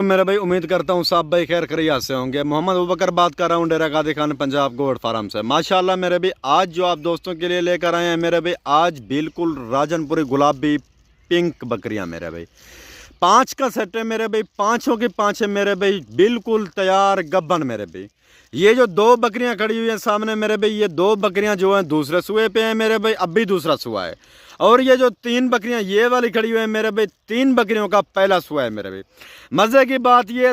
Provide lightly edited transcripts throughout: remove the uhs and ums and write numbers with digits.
मेरा भाई उम्मीद करता हूँ सब भाई खैर खैरियत से होंगे। मोहम्मद अबूबकर बात कर रहा हूँ डेरा गाजी खान पंजाब गोट फार्म से। माशाल्लाह मेरे भाई आज जो आप दोस्तों के लिए लेकर आए हैं मेरे भाई, आज बिल्कुल राजनपुरी गुलाबी पिंक बकरियाँ मेरे भाई, 5 का सेट है मेरे भाई, पाँचों की पाँच है मेरे भाई, बिल्कुल तैयार गब्बन मेरे भाई। ये जो 2 बकरियां खड़ी हुई हैं सामने मेरे भाई, ये 2 बकरियां जो हैं दूसरे सुए पे हैं मेरे भाई, अब भी दूसरा सुआ है। और ये जो 3 बकरियां ये वाली खड़ी हुई हैं मेरे भाई, 3 बकरियों का पहला सुआ है मेरे भाई। मज़े की बात ये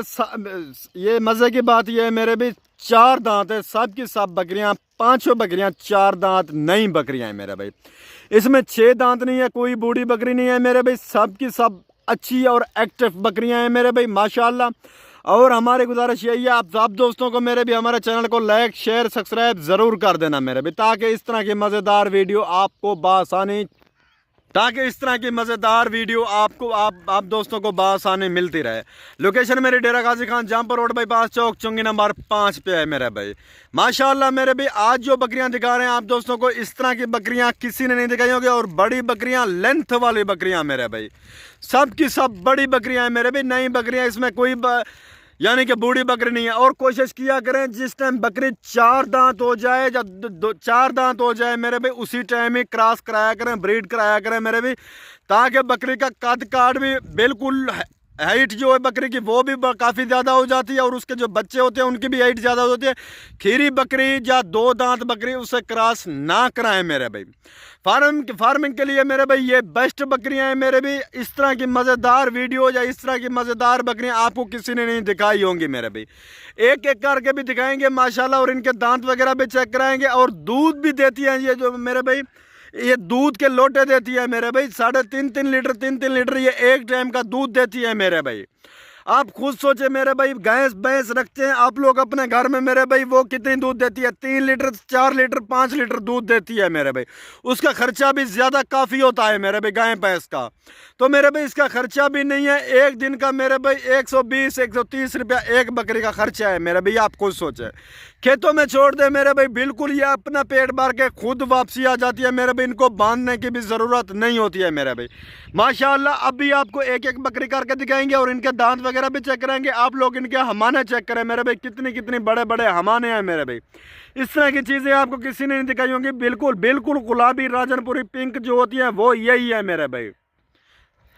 है मेरे भाई, 4 दांत है सब की सब बकरियां, पाँचों बकरियां 4 दांत नई बकरियां हैं मेरे भाई। इसमें 6 दांत नहीं है, कोई बूढ़ी बकरी नहीं है मेरे भाई, सब की सब अच्छी और एक्टिव बकरियां हैं मेरे भाई माशाल्लाह। और हमारी गुजारिश यही है आप दोस्तों को मेरे भी हमारे चैनल को लाइक शेयर सब्सक्राइब ज़रूर कर देना मेरे भी, ताकि इस तरह की मज़ेदार वीडियो आपको आप दोस्तों को बासानी मिलती रहे। लोकेशन मेरी डेरा गाजी खान जमपुर रोड बाईपास चौक चुंगी नंबर 5 पे है मेरे भाई। माशाल्लाह मेरे भाई आज जो बकरियां दिखा रहे हैं आप दोस्तों को, इस तरह की बकरियां किसी ने नहीं दिखाई होगी। और बड़ी बकरियां, लेंथ वाली बकरियां मेरे भाई, सब की सब बड़ी बकरियां हैं मेरे भाई, नई बकरियां, इसमें कोई यानी कि बूढ़ी बकरी नहीं है। और कोशिश किया करें जिस टाइम बकरी 4 दांत हो जाए या 4 दांत हो जाए मेरे भाई, उसी टाइम ही क्रॉस कराया करें, ब्रीड कराया करें मेरे भाई, ताकि बकरी का कद काट भी बिल्कुल, हाइट जो है बकरी की वो भी काफ़ी ज़्यादा हो जाती है, और उसके जो बच्चे होते हैं उनकी भी हाइट ज़्यादा होती है। खीरी बकरी या 2 दांत बकरी उससे क्रॉस ना कराएं मेरे भाई। फार्मिंग के लिए मेरे भाई ये बेस्ट बकरियां हैं मेरे भी। इस तरह की मज़ेदार वीडियो या इस तरह की मज़ेदार बकरियां आपको किसी ने नहीं दिखाई होंगी मेरे भाई। एक एक करके भी दिखाएंगे माशाल्लाह, और इनके दांत वगैरह भी चेक कराएंगे। और दूध भी देती हैं ये जो मेरे भाई, ये दूध के लोटे देती है मेरे भाई, 3.5 लीटर 3 लीटर ये एक टाइम का दूध देती है मेरे भाई। आप खुद सोचे मेरे भाई, भैंस रखते हैं आप लोग अपने घर में मेरे भाई, वो कितनी दूध देती है? 3 लीटर 4 लीटर 5 लीटर दूध देती है मेरे भाई। उसका खर्चा भी ज़्यादा काफ़ी होता है मेरे भाई गाय भैंस का। तो मेरे भाई इसका खर्चा भी नहीं है, एक दिन का मेरे भाई 120-130 रुपया एक बकरी का खर्चा है मेरे भाई। आप खुद सोचे, खेतों में छोड़ दे मेरे भाई, बिल्कुल ये अपना पेट भर के खुद वापसी आ जाती है मेरे भाई, इनको बांधने की भी ज़रूरत नहीं होती है मेरे भाई माशाल्लाह। अब भी आपको एक एक बकरी करके दिखाएंगे और इनके दांत वगैरह भी चेक करेंगे। आप लोग इनके हमाने चेक करें मेरे भाई, कितनी कितनी बड़े बड़े हमाने हैं मेरे भाई। इस तरह की चीज़ें आपको किसी ने नहीं दिखाई होंगी। बिल्कुल बिल्कुल गुलाबी राजनपुरी पिंक जो होती है वो यही है मेरे भाई।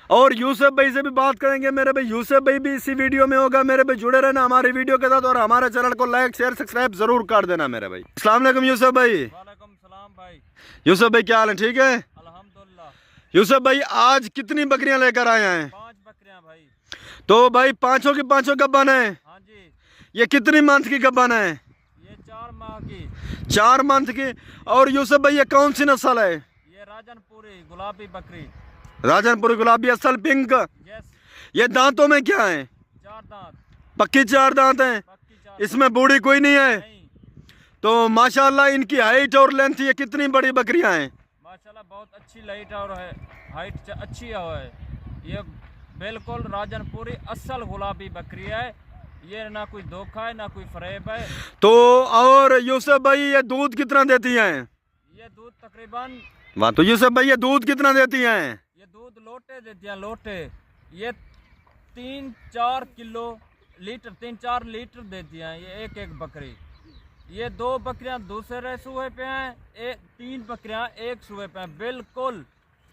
और यूसुफ भाई से भी बात करेंगे मेरे भाई, यूसुफ भाई भी इसी वीडियो में होगा मेरे भाई। जुड़े रहना हमारी वीडियो के साथ, और हमारे चैनल को लाइक शेयर सब्सक्राइब जरूर कर देना मेरे भाई। अस्सलाम वालेकुम यूसुफ भाई। वालेकुम सलाम भाई। यूसुफ भाई क्या हाल है? ठीक है अल्हम्दुलिल्लाह। यूसुफ भाई आज कितनी बकरियां लेकर आए हैं? 5 बकरियां भाई। तो भाई पांचों की पांचों गब्बन है? हाँ जी। ये कितनी मंथ की गब्बन है? ये 4 माह की। 4 मंथ की। और यूसुफ भाई ये कौन सी नस्ल है? ये राजनपुरी गुलाबी बकरी। राजनपुरी गुलाबी असल पिंक। यस। ये दांतों में क्या है? 4 दांत। पक्की 4 दांत हैं? पक्की 4। इसमें बूढ़ी कोई नहीं है? नहीं। तो माशाल्लाह इनकी हाइट और लेंथ, ये कितनी बड़ी बकरियां हैं? माशाल्लाह बहुत अच्छी लाइट और है, हाइट अच्छी है। ये बिल्कुल राजनपुरी असल गुलाबी बकरी है। ये ना कोई धोखा है ना कोई फरेब है। तो और यूसुफ भाई ये दूध कितना देती हैं? ये दूध तकरीबन, वाह, तो यूसुफ भाई ये दूध कितना देती हैं? ये दूध लोटे देती हैं, लोटे। ये 3-4 किलो लीटर 3-4 लीटर देती हैं ये एक एक बकरी। ये 2 बकरियां दूसरे सूहे पे हैं, 3 बकरियां एक सूहे पे हैं बिल्कुल।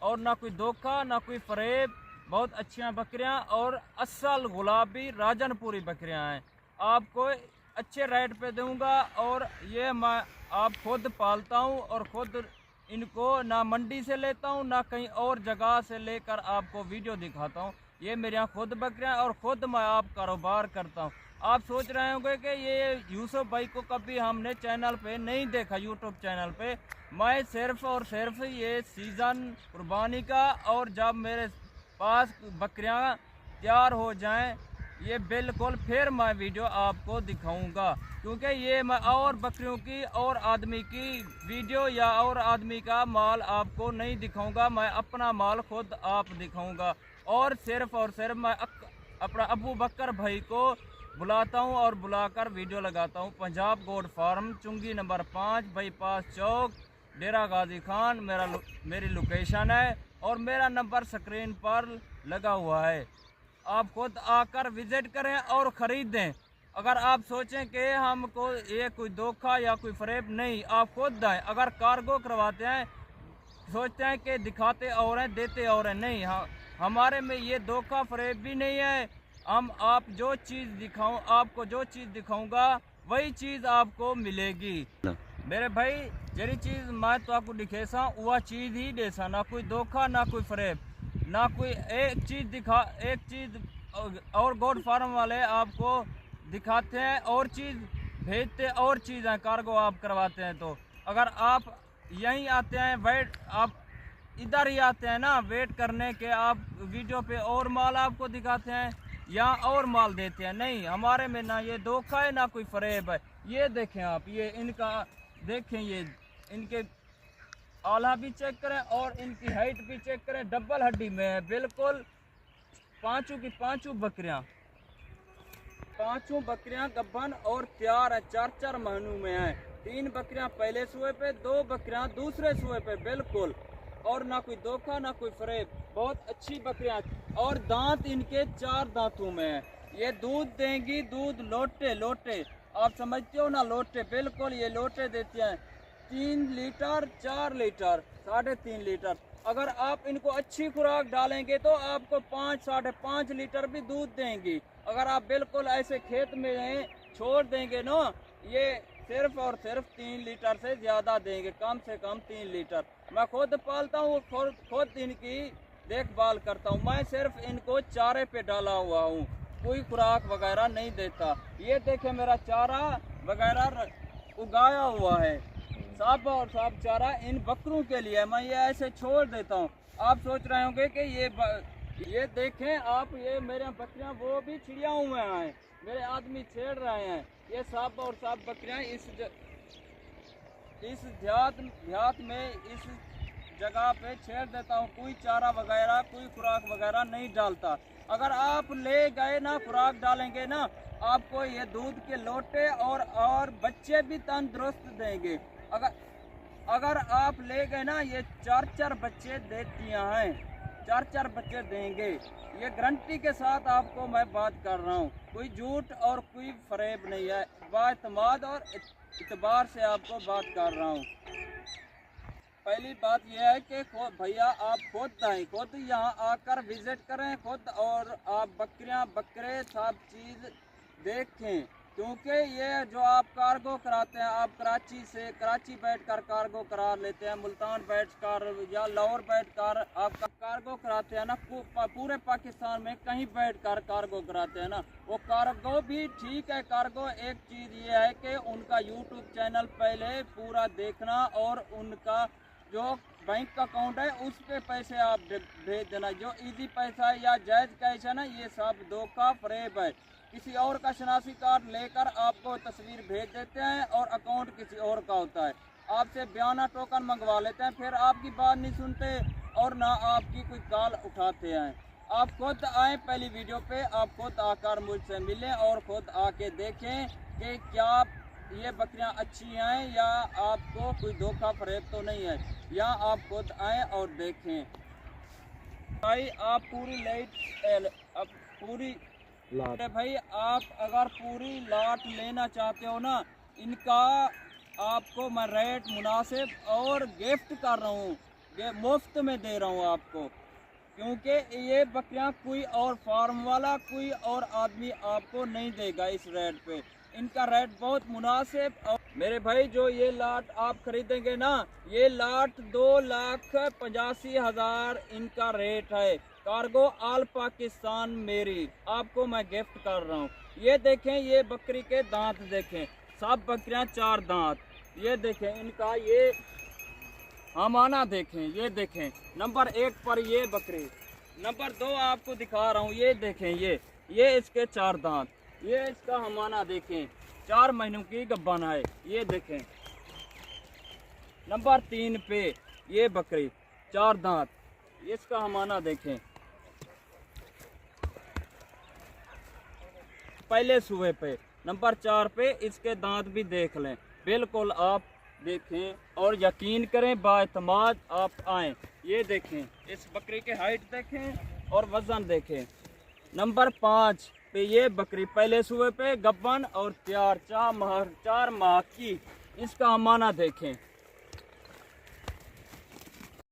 और ना कोई धोखा ना कोई फरेब, बहुत अच्छियां बकरियां और असल गुलाबी राजनपुरी बकरियां हैं। आपको अच्छे रेट पे दूंगा, और ये मैं आप खुद पालता हूं और खुद इनको ना मंडी से लेता हूं ना कहीं और जगह से लेकर आपको वीडियो दिखाता हूं। ये मेरे यहाँ खुद बकरियां और खुद मैं आप कारोबार करता हूं। आप सोच रहे होंगे कि ये यूसुफ भाई को कभी हमने चैनल पे नहीं देखा, यूट्यूब चैनल पे। मैं सिर्फ और सिर्फ ये सीज़न कुर्बानी का, और जब मेरे पास बकरियां तैयार हो जाएं ये बिल्कुल फिर मैं वीडियो आपको दिखाऊंगा। क्योंकि ये मैं और बकरियों की और आदमी की वीडियो या और आदमी का माल आपको नहीं दिखाऊंगा, मैं अपना माल खुद आप दिखाऊंगा। और सिर्फ मैं अपना अबू बकर भाई को बुलाता हूं और बुलाकर वीडियो लगाता हूं। पंजाब गोट फार्म चुंगी नंबर 5 बाईपास चौक डेरा गाजी खान मेरी लोकेशन है, और मेरा नंबर स्क्रीन पर लगा हुआ है। आप खुद आकर विजिट करें और ख़रीदें। अगर आप सोचें कि हमको ये कोई धोखा या कोई फ़रेब, नहीं, आप खुद आएँ। अगर कार्गो करवाते हैं सोचते हैं कि दिखाते और हैं देते और हैं, नहीं, हाँ, हमारे में ये धोखा फ़रेब भी नहीं है। हम आप जो चीज़ दिखाऊं, आपको जो चीज़ दिखाऊंगा वही चीज़ आपको मिलेगी। मेरे भाई जरी चीज़ मैं तो आपको दिखेसा वह चीज़ ही देसा, ना कोई धोखा ना कोई फ़रेब, ना कोई एक चीज़ दिखा एक चीज़। और गोड फार्म वाले आपको दिखाते हैं और चीज़ भेजते और चीज़ हैं, कार्गो आप करवाते हैं। तो अगर आप यहीं आते हैं, वेट आप इधर ही आते हैं ना वेट करने के, आप वीडियो पे और माल आपको दिखाते हैं या और माल देते हैं, नहीं, हमारे में ना ये धोखा है ना कोई फ़रेब है। ये देखें आप, ये इनका देखें, ये इनके आला भी चेक करें और इनकी हाइट भी चेक करें, डबल हड्डी में है बिल्कुल। पांचों की पांचों बकरियां गब्बन और तैयार है, 4-4 महीनों में है। 3 बकरियां पहले सुए पे, 2 बकरियां दूसरे सुए पे बिल्कुल। और ना कोई धोखा ना कोई फ़रेब, बहुत अच्छी बकरियां। और दांत इनके 4 दांतों में है। ये दूध देंगी, दूध लोटे लोटे, आप समझते हो ना, लोटे बिल्कुल। ये लोटे देती हैं 3 लीटर 4 लीटर 3.5 लीटर। अगर आप इनको अच्छी खुराक डालेंगे तो आपको 5-5.5 लीटर भी दूध देंगी। अगर आप बिल्कुल ऐसे खेत में छोड़ देंगे ना, ये सिर्फ और सिर्फ 3 लीटर से ज़्यादा देंगे, कम से कम 3 लीटर। मैं खुद पालता हूँ, खुद इनकी देखभाल करता हूँ। मैं सिर्फ इनको चारे पे डाला हुआ हूँ, कोई खुराक वगैरह नहीं देता। ये देखे मेरा चारा वगैरह उगाया हुआ है, साफ और साफ चारा इन बकरों के लिए। मैं ये ऐसे छोड़ देता हूँ। आप सोच रहे होंगे कि ये देखें आप, ये मेरे बकरियाँ वो भी चिड़ियाओं में आए, मेरे आदमी छेड़ रहे हैं। ये साफ और साफ बकरियाँ इस देहात में इस जगह पे छेड़ देता हूँ। कोई चारा वगैरह कोई खुराक वगैरह नहीं डालता। अगर आप ले गए ना, खुराक डालेंगे ना, आपको ये दूध के लोटे और बच्चे भी तंदुरुस्त देंगे। अगर आप ले गए ना, ये 4-4 बच्चे देती हैं, 4-4 बच्चे देंगे। ये गारंटी के साथ आपको मैं बात कर रहा हूँ, कोई झूठ और कोई फ़रेब नहीं है, बाएतमाद और इतबार से आपको बात कर रहा हूँ। पहली बात यह है कि भैया आप खुद आएँ, खुद यहाँ आकर विज़िट करें खुद, और आप बकरियाँ बकरे सब चीज़ देखें। क्योंकि ये जो आप कार्गो कराते हैं, आप कराची बैठकर कार्गो करा लेते हैं, मुल्तान बैठकर या लाहौर बैठकर आप कार्गो कराते हैं ना, पूरे पाकिस्तान में कहीं बैठकर कार्गो कराते हैं ना, वो कार्गो भी ठीक है। कार्गो एक चीज़ ये है कि उनका यूट्यूब चैनल पहले पूरा देखना और उनका जो बैंक अकाउंट है उस पे पैसे आप भेज देना। जो इजी पैसा या जायज़ कैश है ना, ये सब धोखा फ़रेब है। किसी और का शनासी कार्ड लेकर आपको तस्वीर भेज देते हैं और अकाउंट किसी और का होता है। आपसे बयाना टोकन मंगवा लेते हैं, फिर आपकी बात नहीं सुनते और ना आपकी कोई कॉल उठाते हैं। आप खुद आएँ पहली वीडियो पे, आप खुद आकर मुझसे मिलें और खुद आके देखें कि क्या ये बकरियां अच्छी हैं या आपको कोई धोखा फ़रेब तो नहीं है। या आप खुद आएँ और देखें। भाई आप पूरी लाट भाई, आप अगर पूरी लाट लेना चाहते हो ना, इनका आपको मैं रेट मुनासिब और गिफ्ट कर रहा हूँ, ये मुफ्त में दे रहा हूँ आपको। क्योंकि ये बकरियाँ कोई और फार्म वाला कोई और आदमी आपको नहीं देगा इस रेट पे। इनका रेट बहुत मुनासिब। और मेरे भाई जो ये लाट आप खरीदेंगे ना, ये लाट 2,85,000 इनका रेट है। कार्गो ऑल पाकिस्तान मेरी आपको मैं गिफ्ट कर रहा हूँ। ये देखें, ये बकरी के दांत देखें, सब बकरियाँ 4 दांत। ये देखें इनका ये हमाना देखें, ये देखें नंबर 1 पर ये बकरी। नंबर 2 आपको दिखा रहा हूँ, ये देखें ये इसके 4 दांत। ये इसका हमाना देखें, 4 महीनों की गब्बान है। ये देखें नंबर 3 पे ये बकरी 4 दांत, इसका हमाना देखें पहले सूबे पे। नंबर 4 पे इसके दांत भी देख लें, बिल्कुल आप देखें और यकीन करें, बाएतमाद आप आएँ। ये देखें इस बकरी के हाइट देखें और वज़न देखें। नंबर 5 पे ये बकरी पहले सूबे पे गब्बन और तैयार 4 माह की, इसका हमाना देखें।